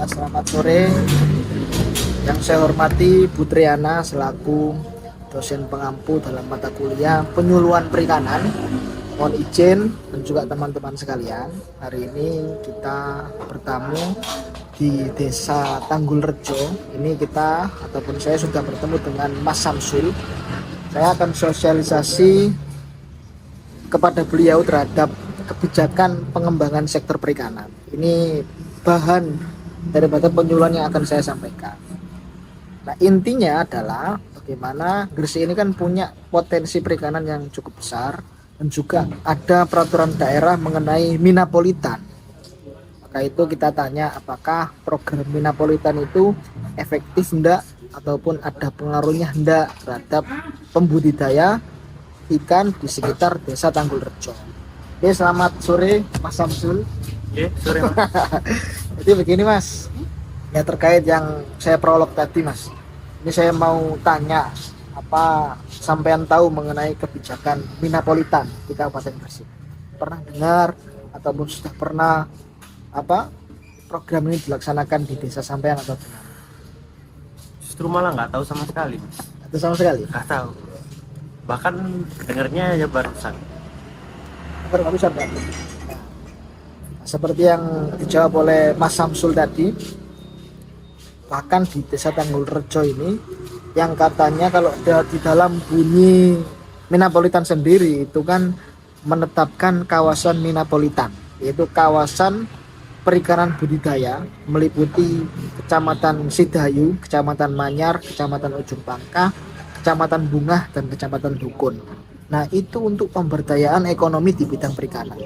Selamat sore. Yang saya hormati Bu Triana selaku dosen pengampu dalam mata kuliah penyuluhan perikanan. Mohon izin dan juga teman-teman sekalian, hari ini kita bertamu di Desa Tanggulrejo. Ini kita ataupun saya sudah bertemu dengan Mas Samsul. Saya akan sosialisasi kepada beliau terhadap kebijakan pengembangan sektor perikanan. Ini bahan daripada penyuluhan yang akan saya sampaikan. Nah, intinya adalah bagaimana Gresik ini kan punya potensi perikanan yang cukup besar dan juga ada peraturan daerah mengenai Minapolitan. Maka itu kita tanya apakah program Minapolitan itu efektif enggak ataupun ada pengaruhnya enggak terhadap pembudidaya ikan di sekitar Desa Tanggulrejo. Oke, selamat sore Mas Samsul. Oke, sore Mas. Jadi begini Mas, ya terkait yang saya prolog tadi Mas, ini saya mau tanya apa sampean tahu mengenai kebijakan Minapolitan di Kabupaten Gresik? Pernah dengar ataupun sudah pernah apa program ini dilaksanakan di desa sampean atau tidak? Justru malah nggak tahu sama sekali, Mas. Atau sama sekali? Nggak tahu. Bahkan dengarnya ya barusan. Baru bisa berarti. Seperti yang dijawab oleh Mas Samsul tadi, bahkan di Desa Tanggulrejo ini yang katanya kalau di dalam bunyi Minapolitan sendiri itu kan menetapkan kawasan Minapolitan, yaitu kawasan perikanan budidaya meliputi Kecamatan Sidayu, Kecamatan Manyar, Kecamatan Ujung Pangkah, Kecamatan Bungah, dan Kecamatan Dukun. Nah, itu untuk pemberdayaan ekonomi di bidang perikanan.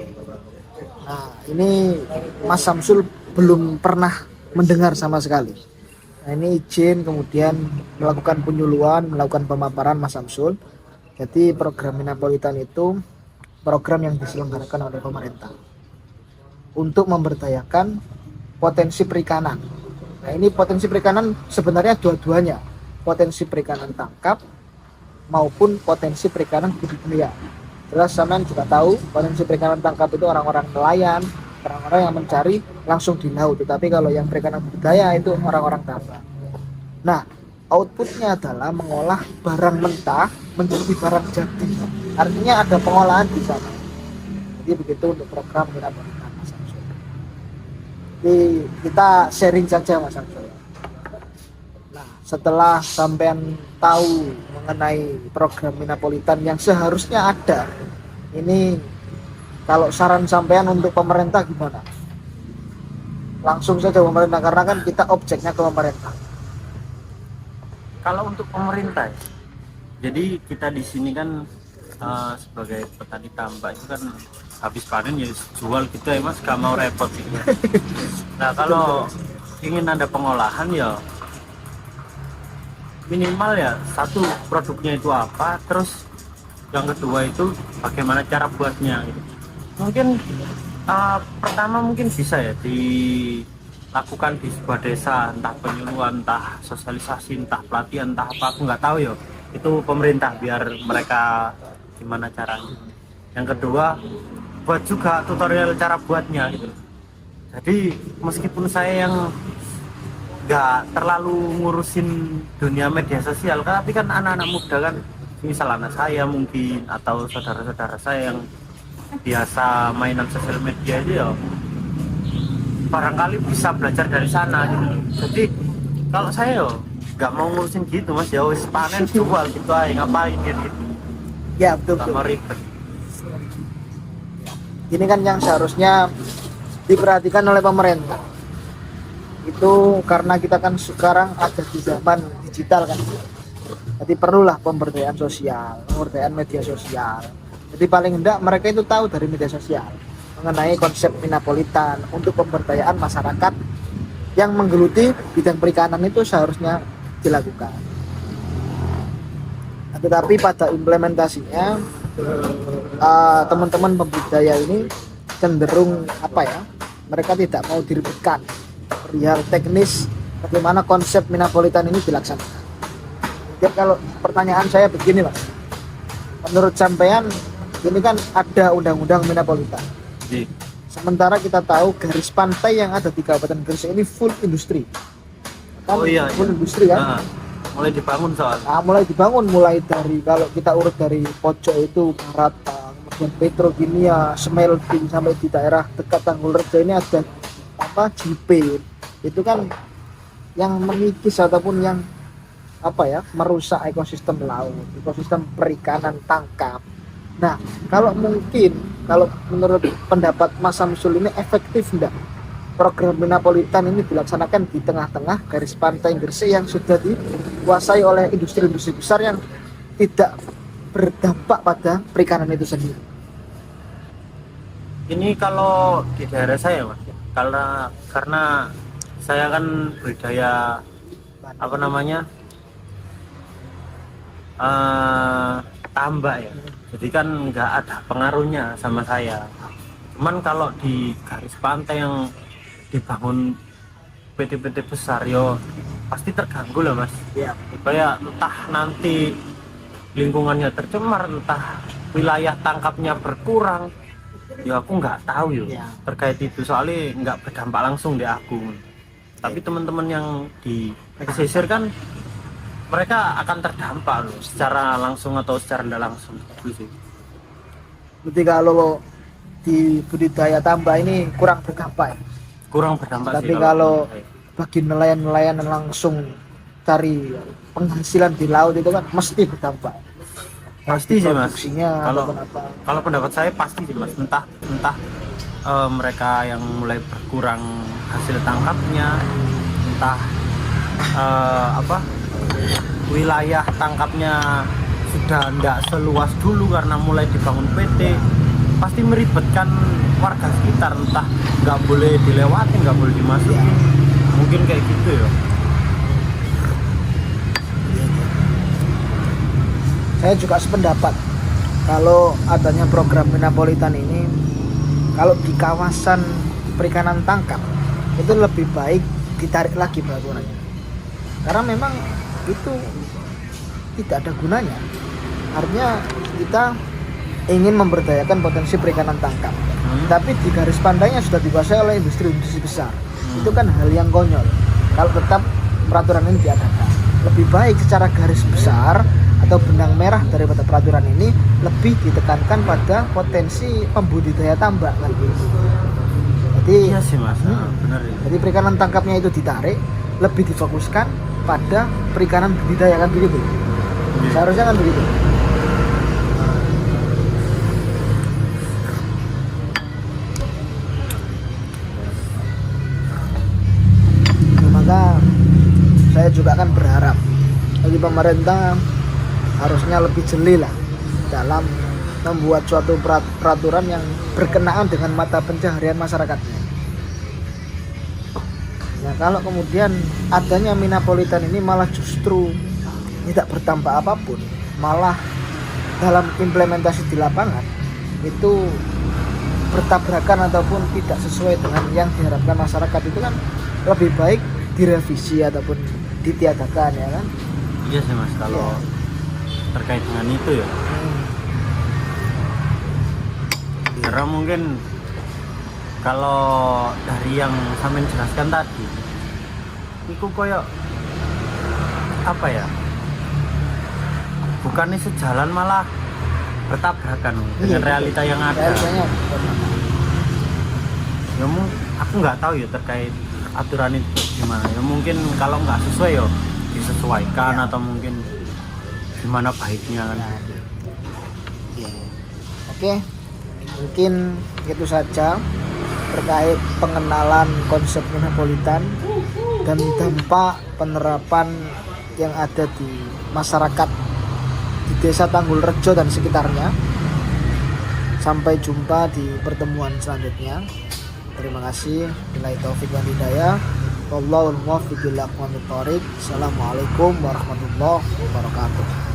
Nah, ini Mas Samsul belum pernah mendengar sama sekali. Nah, ini izin kemudian melakukan penyuluhan, melakukan pemaparan Mas Samsul. Jadi program Minapolitan itu program yang diselenggarakan oleh pemerintah untuk memberdayakan potensi perikanan. Nah, ini potensi perikanan sebenarnya dua-duanya, potensi perikanan tangkap maupun potensi perikanan budidaya. Jelas sampean juga tahu potensi perikanan tangkap itu orang-orang nelayan, orang-orang yang mencari langsung di laut. Tetapi kalau yang perikanan budidaya itu orang-orang tambang. Nah, outputnya adalah mengolah barang mentah menjadi barang jadi. Artinya ada pengolahan di sana. Jadi begitu untuk program Minapolitan Mas Samsul. Jadi kita sharing saja Mas Samsul. Nah, setelah sampean tahu mengenai program Minapolitan yang seharusnya ada, ini kalau saran sampean untuk pemerintah gimana? Langsung saja pemerintah, karena kan kita objeknya ke pemerintah. Kalau untuk pemerintah, jadi kita di sini kan sebagai petani tambak itu kan habis panen ya jual gitu ya Mas, gak mau repot gitu. Nah, kalau ingin ada pengolahan ya minimal ya satu produknya itu apa, terus yang kedua itu bagaimana cara buatnya gitu. Mungkin pertama mungkin bisa ya dilakukan di sebuah desa, entah penyuluhan, entah sosialisasi, entah pelatihan, entah apa, aku nggak tahu ya, itu pemerintah biar mereka gimana caranya. Yang kedua buat juga tutorial cara buatnya gitu. Jadi meskipun saya yang nggak terlalu ngurusin dunia media sosial, tapi kan anak-anak muda kan, misal anak saya mungkin atau saudara-saudara saya yang biasa mainan sosial media itu ya barangkali bisa belajar dari sana gitu. Jadi kalau saya yo nggak mau ngurusin gitu Mas, ya wis panen jual gitu aja, ngapain gitu. Ya, betul. Sama ribet. Ini kan yang seharusnya diperhatikan oleh pemerintah. Itu karena kita kan sekarang ada di zaman digital kan. Jadi perlulah pemberdayaan sosial, pemberdayaan media sosial. Jadi paling enggak mereka itu tahu dari media sosial mengenai konsep Minapolitan untuk pemberdayaan masyarakat yang menggeluti bidang perikanan itu seharusnya dilakukan. Nah, tetapi pada implementasinya teman-teman pembudidaya ini cenderung apa ya? Mereka tidak mau diribetkan perihal teknis bagaimana konsep Minapolitan ini dilaksanakan. Jadi kalau pertanyaan saya begini Mas, menurut sampean ini kan ada undang-undang Minapolitan. Sementara kita tahu garis pantai yang ada di Kabupaten Gresik ini full industri. Kan Oh iya, full iya. industri kan? Nah, mulai dibangun soal. Mulai dibangun mulai dari kalau kita urut dari pojok itu Barata, kemudian Petrokimia, Smelting sampai di daerah dekat Tanggulrejo ini ada apa JP. Itu kan yang mengikis ataupun yang apa ya, merusak ekosistem laut, ekosistem perikanan tangkap. Nah, kalau menurut pendapat Mas Samsul ini efektif enggak program Metropolitan ini dilaksanakan di tengah-tengah garis pantai Gresik yang sudah dikuasai oleh industri-industri besar yang tidak berdampak pada perikanan itu sendiri? Ini kalau di daerah saya Mas, karena saya kan budaya apa namanya tambak ya, jadi kan nggak ada pengaruhnya sama saya. Cuman kalau di garis pantai yang dibangun PT-PT besar yo pasti terganggu lah Mas. Ya. Kayak entah nanti lingkungannya tercemar, entah wilayah tangkapnya berkurang, ya aku nggak tahu yo Ya. terkait itu, soalnya nggak berdampak langsung di aku. Tapi teman-teman yang di pesisir kan mereka akan terdampak loh, secara langsung atau secara tidak langsung gitu sih. Berarti kalau di budidaya tambak ini kurang berdampak ya? Kurang berdampak Tapi sih kalau menurut saya. bagi nelayan-nelayan yang langsung cari penghasilan di laut itu kan mesti berdampak. Pasti sih Mas. Produksinya Kalau ataupun apa. kalau pendapat saya pasti sih Mas. Entah mereka yang mulai berkurang hasil tangkapnya, entah wilayah tangkapnya sudah tidak seluas dulu karena mulai dibangun PT, pasti meribetkan warga sekitar, entah nggak boleh dilewati, nggak boleh dimasuki, mungkin kayak gitu ya. Saya juga sependapat kalau adanya program Metropolitan ini, kalau di kawasan perikanan tangkap itu lebih baik ditarik lagi peraturannya, karena memang itu tidak ada gunanya. Artinya kita ingin memberdayakan potensi perikanan tangkap, tapi di garis pantainya sudah dikuasai oleh industri-industri besar. Itu kan hal yang konyol kalau tetap peraturan ini diadakan. Lebih baik secara garis besar atau benang merah daripada peraturan ini lebih ditekankan pada potensi pembudidaya tambak kan gitu. Jadi Iya sih Mas, benar ya. jadi perikanan tangkapnya itu ditarik, lebih difokuskan pada perikanan budidaya kan begitu. Seharusnya kan begitu. Nah, maka saya juga akan berharap bagi pemerintah harusnya lebih jeli lah dalam membuat suatu peraturan yang berkenaan dengan mata pencaharian masyarakatnya. Nah, kalau kemudian adanya Metropolitan ini malah justru tidak berdampak apapun, malah dalam implementasi di lapangan itu bertabrakan ataupun tidak sesuai dengan yang diharapkan masyarakat, itu kan lebih baik direvisi ataupun ditiadakan ya kan. Iya sih Mas, kalau terkait dengan itu ya. Karena mungkin kalau dari yang Samin jelaskan tadi, itu koyo apa ya? Bukannya sejalan, malah bertabrakan dengan realita yang ada. Realitanya Ya aku nggak tahu ya terkait aturan itu gimana. Ya mungkin kalau nggak sesuai ya disesuaikan atau mungkin gimana baiknya kan. Oke, mungkin itu saja terkait pengenalan konsep Metropolitan dan dampak penerapan yang ada di masyarakat di Desa Tanggulrejo dan sekitarnya. Sampai jumpa di pertemuan selanjutnya. Terima kasih. Billahi taufik wal hidayah. Wallahul muwaffiq ila aqwamit thoriq. Assalamualaikum warahmatullahi wabarakatuh.